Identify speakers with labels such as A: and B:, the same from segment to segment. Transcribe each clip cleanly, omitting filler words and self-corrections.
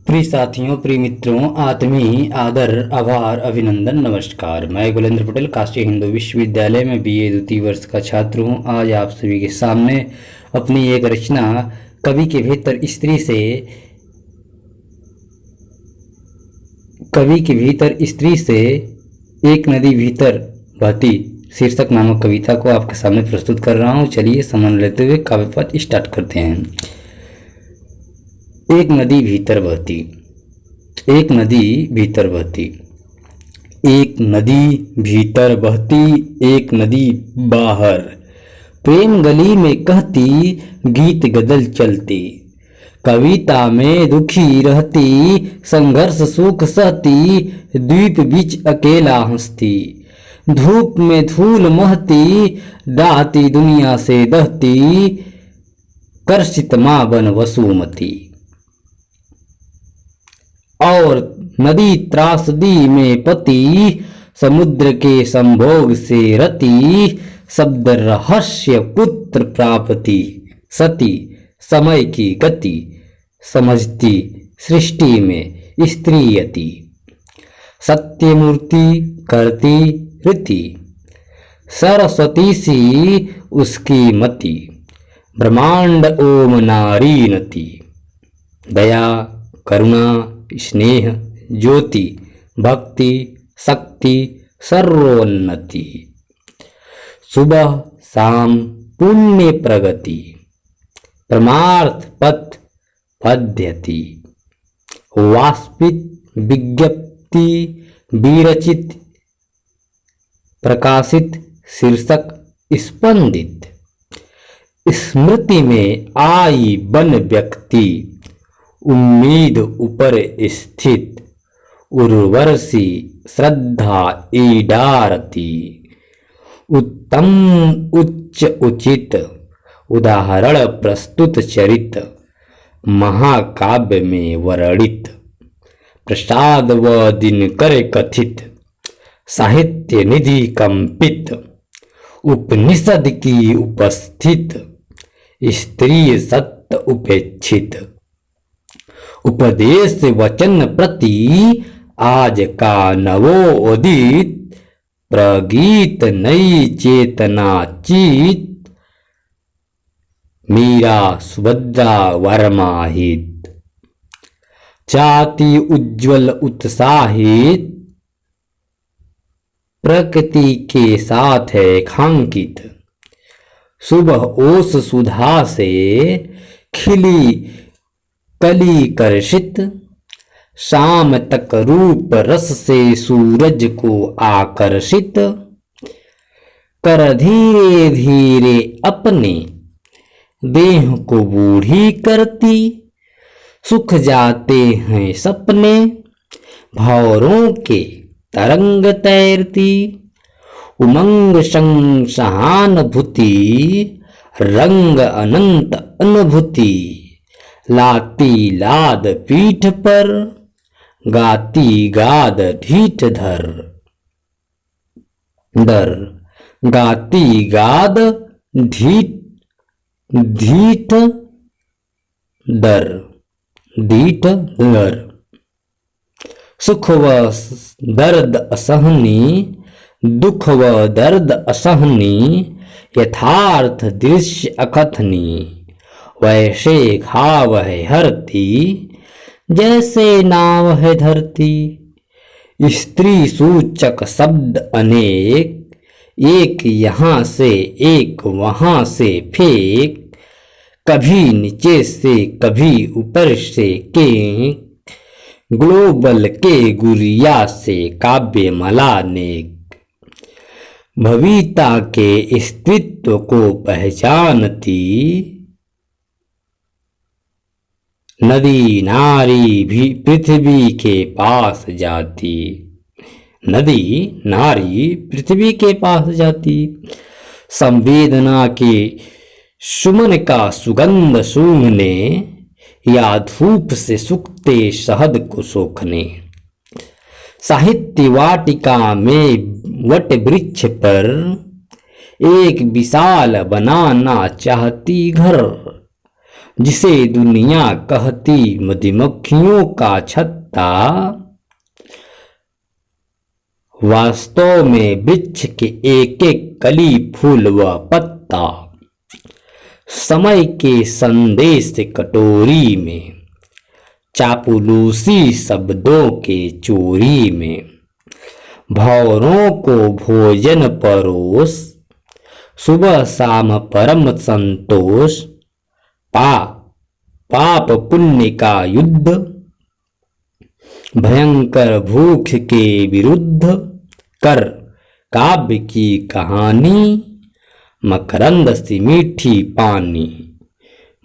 A: प्रिय साथियों, प्रिय मित्रों, आत्मीय आदर, आभार, अभिनंदन, नमस्कार। मैं गुलेंद्र पटेल काशी हिंदू विश्वविद्यालय में बीए द्वितीय वर्ष का छात्र हूँ। आज आप सभी के सामने अपनी एक रचना कवि के भीतर स्त्री से एक नदी भीतर बहती शीर्षक नामक कविता को आपके सामने प्रस्तुत कर रहा हूँ। चलिए समय लेते हुए काव्य पद स्टार्ट करते हैं। एक नदी भीतर बहती, एक नदी भीतर बहती, एक नदी भीतर बहती, एक नदी बाहर, प्रेम गली में कहती, गीत गदल चलती, कविता में दुखी रहती, संघर्ष सुख सहती, द्वीप बीच अकेला हंसती, धूप में धूल महती, डाहती दुनिया से दहती, कर्षित माँ बन वसुमती। और नदी त्रासदी में पति, समुद्र के संभोग से रति, शब्द रहस्य पुत्र प्राप्ति, सती समय की गति, समझती सृष्टि में स्त्रीयति, सत्य मूर्ति करती रीति, सरस्वती सी उसकी मति, ब्रह्मांड ओम नारी नति, दया करुणा स्नेह ज्योति, भक्ति शक्ति सर्वोन्नति, सुबह शाम पुण्य प्रगति, परमार्थ पथ पद्यति, वाष्पित विज्ञप्ति विरचित, प्रकाशित शीर्षक स्पंदित, स्मृति में आई बन व्यक्ति, उम्मीद ऊपर स्थित, उर्वशी श्रद्धा ईडारती, उत्तम उच्च उचित, उदाहरण प्रस्तुत चरित, महाकाव्य में वर्णित, प्रसाद व दिनकर कथित, साहित्य निधि कंपित, उपनिषद की उपस्थित, स्त्री सत्य उपेक्षित, उपदेश वचन प्रति, आज का नवोदित, प्रगीत नई चेतना चित, मीरा सुभद्रा वर्माहित, जाति उज्ज्वल उत्साहित, प्रकृति के साथ है खांकित, सुबह ओस सुधा से खिली कली कर्षित, शाम तक रूप रस से सूरज को आकर्षित, कर धीरे धीरे अपने देह को बूढ़ी करती, सुख जाते हैं सपने, भंवरों के तरंग तैरती, उमंग संग सहानुभूति, रंग अनंत अनुभूति, लाती लाद पीठ पर, गाती गाद ढीठ धर दर, गाती गाद ढीठ दर दीठ दर, सुख व दर्द असहनी, दुख व दर्द असहनी, यथार्थ दृश्य अकथनी, वैसे घाव है हरती, जैसे नाव है धरती, स्त्री सूचक शब्द अनेक, एक यहाँ से एक वहाँ से फेंक, कभी नीचे से कभी ऊपर से केक, ग्लोबल के गुरिया से काव्य मलानेक, भविता के अस्तित्व को पहचानती, नदी नारी भी पृथ्वी के पास जाती, नदी नारी पृथ्वी के पास जाती, संवेदना के सुमन का सुगंध सूंघने, या धूप से सूखते शहद को सोखने, साहित्य वाटिका में वट वृक्ष पर एक विशाल बनाना चाहती घर, जिसे दुनिया कहती मधुमक्खियों का छत्ता, वास्तव में वृक्ष के एक एक कली फूल व पत्ता। समय के संदेश कटोरी में, चापलूसी शब्दों के चोरी में, भौरों को भोजन परोस, सुबह शाम परम संतोष, पाप पुण्य का युद्ध, भयंकर भूख के विरुद्ध कर काव्य की कहानी, मकरंद सी मीठी पानी,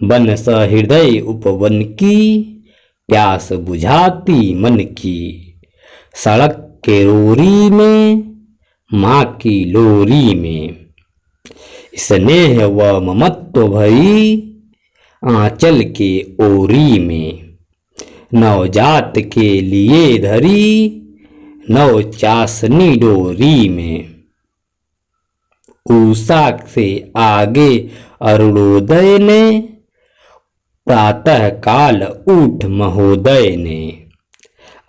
A: बन सहृदय उपवन की, प्यास बुझाती मन की, सड़क के रोरी में, माँ की लोरी में, स्नेह व ममत्व भरी आंचल के ओरी में, नवजात के लिए धरी नव चासनी डोरी में, उषा से आगे अरुणोदय ने, प्रातः काल उठ महोदय ने,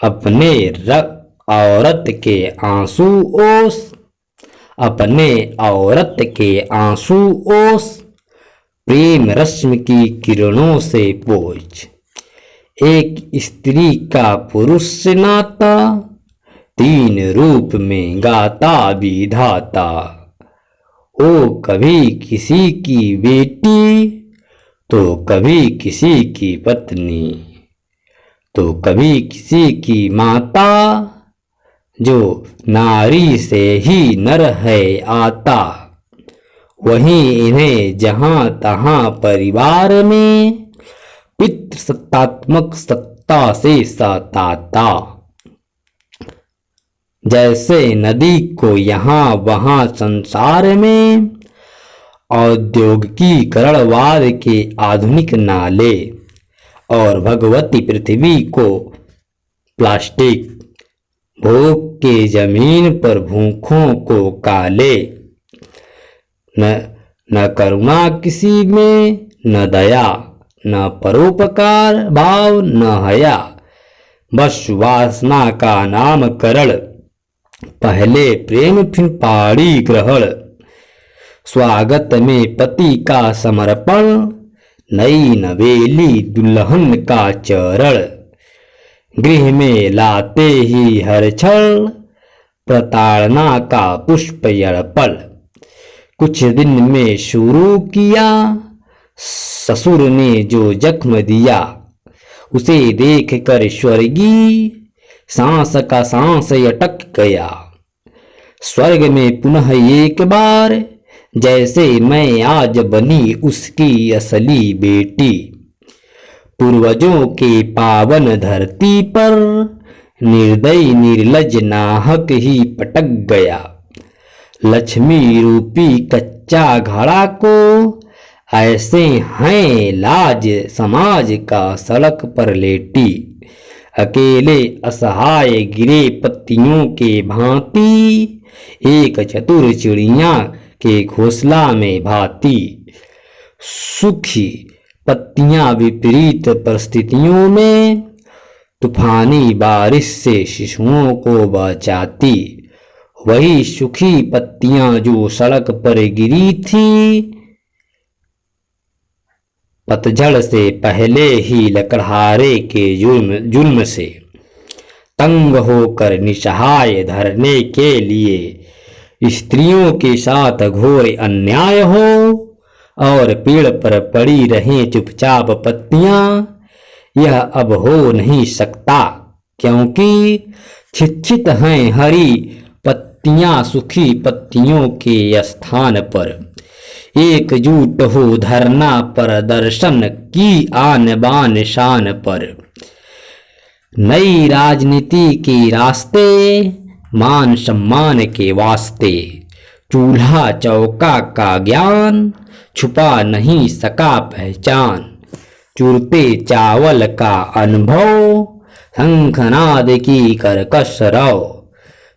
A: अपने औरत के आंसू ओस, अपने औरत के आंसू ओस, प्रेम रश्मि की किरणों से पोछ, एक स्त्री का पुरुष से नाता, तीन रूप में गाता विधाता, ओ कभी किसी की बेटी, तो कभी किसी की पत्नी, तो कभी किसी की माता, जो नारी से ही नर है आता, वहीं इन्हें जहां तहां परिवार में, पितृ सत्तात्मक सत्ता से सताता। जैसे नदी को यहाँ वहाँ संसार में, औद्योगिकीकरणवाद के आधुनिक नाले, और भगवती पृथ्वी को प्लास्टिक, भोग के जमीन पर भूखों को काले, न करुणा किसी में, न दया, न परोपकार भाव, न हया, बस वासना का नामकरण, पहले प्रेम फिर पाड़ी ग्रहण, स्वागत में पति का समर्पण, नई नवेली दुल्हन का चरण, गृह में लाते ही हर क्षण, प्रताड़ना का पुष्प अर्पण, कुछ दिन में शुरू किया, ससुर ने जो जख्म दिया, उसे देख कर स्वर्गी सांस का सांस अटक गया, स्वर्ग में पुनः एक बार, जैसे मैं आज बनी उसकी असली बेटी, पूर्वजों के पावन धरती पर, निर्दयी निर्लज नाहक ही पटक गया, लक्ष्मी रूपी कच्चा घड़ा को, ऐसे हैं लाज समाज का सड़क पर लेटी, अकेले असहाय गिरे पत्तियों के भांति, एक चतुर चिड़िया के घोंसला में भाती, सूखी पत्तियां विपरीत परिस्थितियों में, तूफानी बारिश से शिशुओं को बचाती, वही सूखी पत्तियां जो सड़क पर गिरी थी, पतझड़ से पहले ही लकड़हारे के जुल्म से तंग होकर निसहाय धरने के लिए, स्त्रियों के साथ घोर अन्याय हो, और पेड़ पर पड़ी रहें चुपचाप पत्तियां, यह अब हो नहीं सकता, क्योंकि छिछित हैं हरी पत्तियां सूखी पत्तियों के स्थान पर, एकजुट हो धरना प्रदर्शन की आन बान शान पर, नई राजनीति के रास्ते, मान सम्मान के वास्ते, चूल्हा चौका का ज्ञान, छुपा नहीं सका पहचान, चुरते चावल का अनुभव, शंखनाद की कर्कश रव,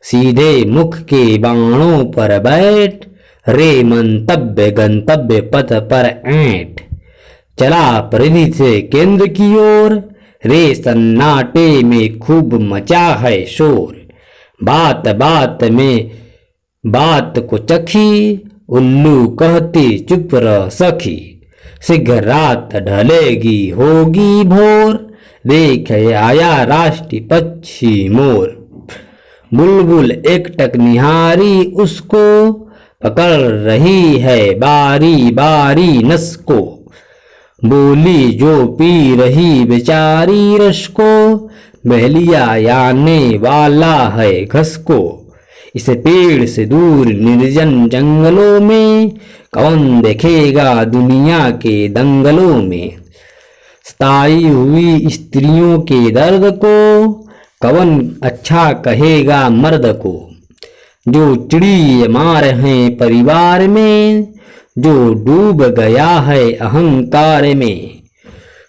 A: सीधे मुख के बाणों पर बैठ, रे मंतव्य गंतव्य पथ पर ऐंठ, चला परिधि से केंद्र की ओर, रे सन्नाटे में खूब मचा है शोर। बात बात में बात को चखी, उल्लू कहती चुप रह सखी। शीघ्र रात ढलेगी होगी भोर, देख आया राष्ट्रीय पक्षी मोर। बुलबुल एकटक निहारी उसको, पकड़ रही है बारी बारी नस को। बोली जो पी रही बेचारी रस को, बहलिया आने वाला है घस को। इस पेड़ से दूर निर्जन जंगलों में, कौन देखेगा दुनिया के दंगलों में। सताई हुई स्त्रियों के दर्द को, कौन अच्छा कहेगा मर्द को। जो चिड़ी मार हैं परिवार में, जो डूब गया है अहंकार में।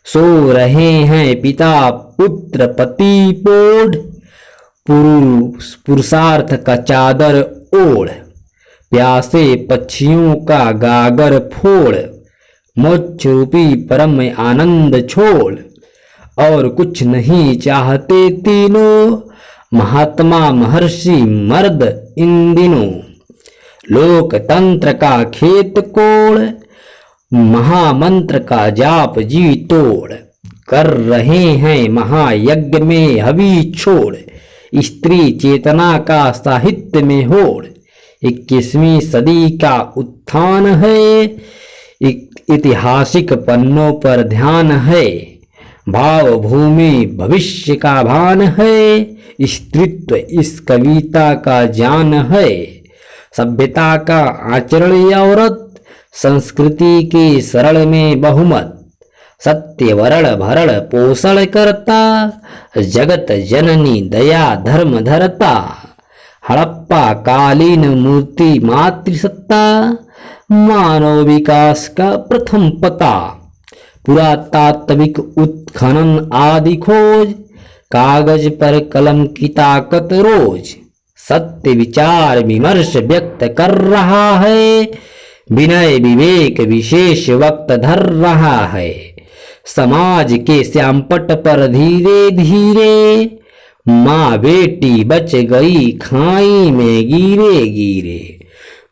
A: सो रहे हैं पिता पुत्र पति पोढ़, पुरुषार्थ का चादर ओढ़। प्यासे पक्षियों का गागर फोड़, मोक्ष रूपी परम आनंद छोड़। और कुछ नहीं चाहते तीनों, महात्मा महर्षि मर्द इन दिनों। लोकतंत्र का खेत कोड़, महामंत्र का जाप जी तोड़। कर रहे हैं महायज्ञ में हवि छोड़, स्त्री चेतना का साहित्य में होड़। 21वीं सदी का उत्थान है, ऐतिहासिक पन्नों पर ध्यान है। भाव भूमि भविष्य का भान है, स्त्रीत्व इस कविता का जान है। सभ्यता का आचरण औरत, संस्कृति के सरल में बहुमत। सत्य वरण भरण पोषण करता, जगत जननी दया धर्म धरता। हड़प्पा कालीन मूर्ति मातृसत्ता, मानव विकास का प्रथम पता। पुरातात्विक उत्खनन आदि खोज, कागज पर कलम की ताकत रोज। सत्य विचार विमर्श व्यक्त कर रहा है, विनय विवेक विशेष वक्त धर रहा है। समाज के श्यामपट पर धीरे धीरे, माँ बेटी बच गई खाई में गिरे गिरे।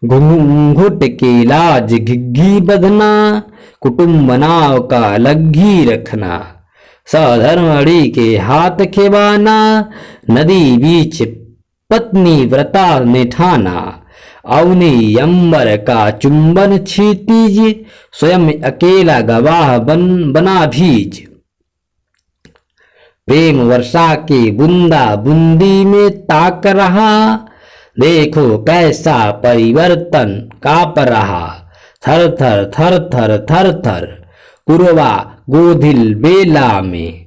A: घूंघट के लाज घिग्घी बधना, कुटुंब बनाव का लग्घी रखना। सधर्मणी के हाथ खेवाना, नदी बीच पत्नी व्रता ने ठाना। अवनी अंबर का चुंबन क्षितिज, स्वयं अकेला गवाह बना भीज। प्रेम वर्षा के बूंदा बूंदी में ताक रहा, देखो कैसा परिवर्तन काप रहा। थर थर थर थर थर थर कुरवा गोधिल बेला में,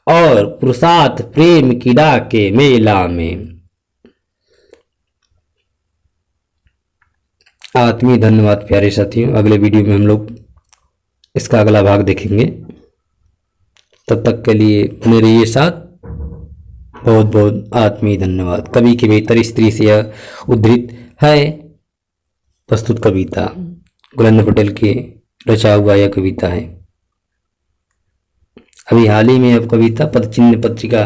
A: और पुरुषार्थ प्रेम कीड़ा के मेला में। आत्मीय धन्यवाद प्यारे साथियों। अगले वीडियो में हम लोग इसका अगला भाग देखेंगे। तब तक के लिए मेरे ये साथ बहुत बहुत आत्मीय धन्यवाद। कवि के भीतर स्त्री से यह उद्धृत है प्रस्तुत कविता, गुलेंद्र पटेल के रचा हुआ यह कविता है। अभी हाल ही में यह कविता पदचिन्ह पत्रिका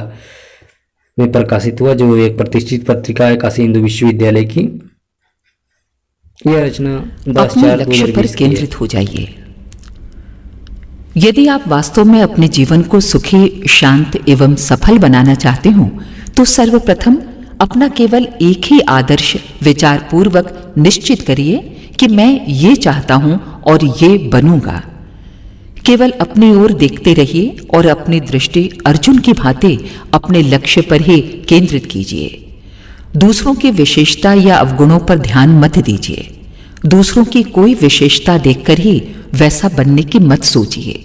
A: में प्रकाशित हुआ, जो एक प्रतिष्ठित पत्रिका है काशी हिंदू विश्वविद्यालय की। यह रचना 10/4
B: लक्ष्य पर केंद्रित हो जाइए। यदि आप वास्तव में अपने जीवन को सुखी, शांत एवं सफल बनाना चाहते हो, तो सर्वप्रथम अपना केवल एक ही आदर्श विचार पूर्वक निश्चित करिए कि मैं ये चाहता हूं और ये बनूंगा। केवल अपनी ओर देखते रहिए और अपनी दृष्टि अर्जुन की भांति अपने लक्ष्य पर ही केंद्रित कीजिए। दूसरों की विशेषता या अवगुणों पर ध्यान मत दीजिए। दूसरों की कोई विशेषता देखकर ही वैसा बनने की मत सोचिए।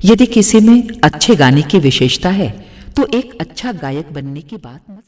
B: यदि किसी में अच्छे गाने की विशेषता है, तो एक अच्छा गायक बनने की बात मत